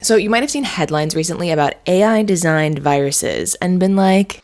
So you might have seen headlines recently about AI-designed viruses and been like,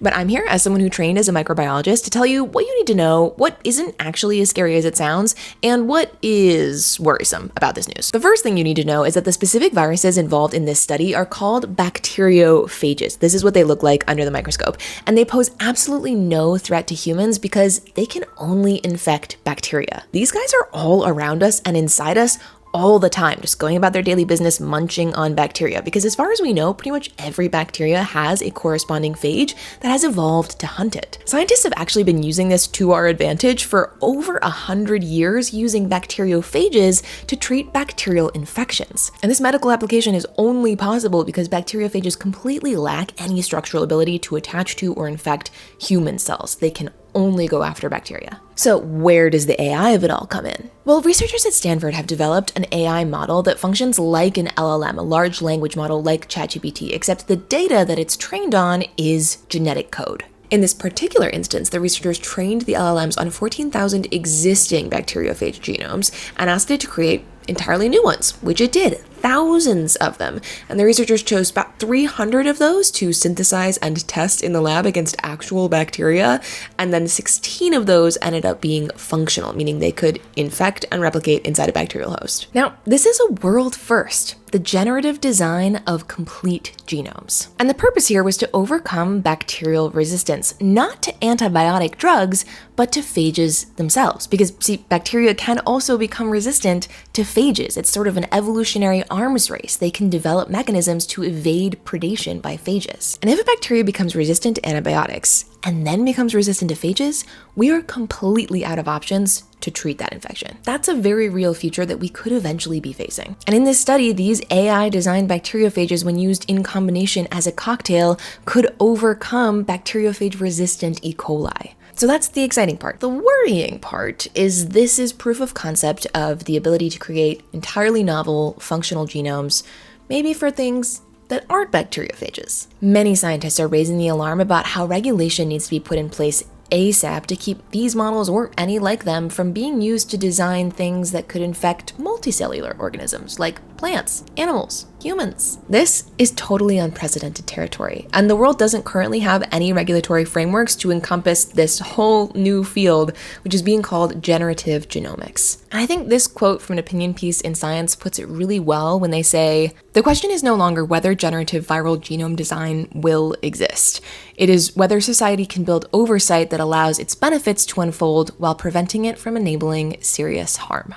but I'm here as someone who trained as a microbiologist to tell you what you need to know, what isn't actually as scary as it sounds, and what is worrisome about this news. The first thing you need to know is that the specific viruses involved in this study are called bacteriophages. This is what they look like under the microscope, and they pose absolutely no threat to humans because they can only infect bacteria. These guys are all around us and inside us all the time, just going about their daily business munching on bacteria, because as far as we know, pretty much every bacteria has a corresponding phage that has evolved to hunt it. Scientists have actually been using this to our advantage for over 100 years, using bacteriophages to treat bacterial infections. And this medical application is only possible because bacteriophages completely lack any structural ability to attach to or infect human cells. They can only go after bacteria. So where does the AI of it all come in? Well, researchers at Stanford have developed an AI model that functions like an LLM, a large language model like ChatGPT, except the data that it's trained on is genetic code. In this particular instance, the researchers trained the LLMs on 14,000 existing bacteriophage genomes and asked it to create entirely new ones, which it did. Thousands of them. And the researchers chose about 300 of those to synthesize and test in the lab against actual bacteria. And then 16 of those ended up being functional, meaning they could infect and replicate inside a bacterial host. Now, this is a world first, the generative design of complete genomes. And the purpose here was to overcome bacterial resistance, not to antibiotic drugs, but to phages themselves. Because, see, bacteria can also become resistant to phages. It's sort of an evolutionary arms race. They can develop mechanisms to evade predation by phages. And if a bacteria becomes resistant to antibiotics and then becomes resistant to phages, we are completely out of options to treat that infection. That's a very real future that we could eventually be facing. And in this study, these AI-designed bacteriophages, when used in combination as a cocktail, could overcome bacteriophage-resistant E. coli. So that's the exciting part. The worrying part is this is proof of concept of the ability to create entirely novel functional genomes, maybe for things that aren't bacteriophages. Many scientists are raising the alarm about how regulation needs to be put in place ASAP to keep these models or any like them from being used to design things that could infect multicellular organisms like plants, animals, humans. This is totally unprecedented territory, and the world doesn't currently have any regulatory frameworks to encompass this whole new field, which is being called generative genomics. And I think this quote from an opinion piece in Science puts it really well when they say, "The question is no longer whether generative viral genome design will exist. It is whether society can build oversight that allows its benefits to unfold while preventing it from enabling serious harm."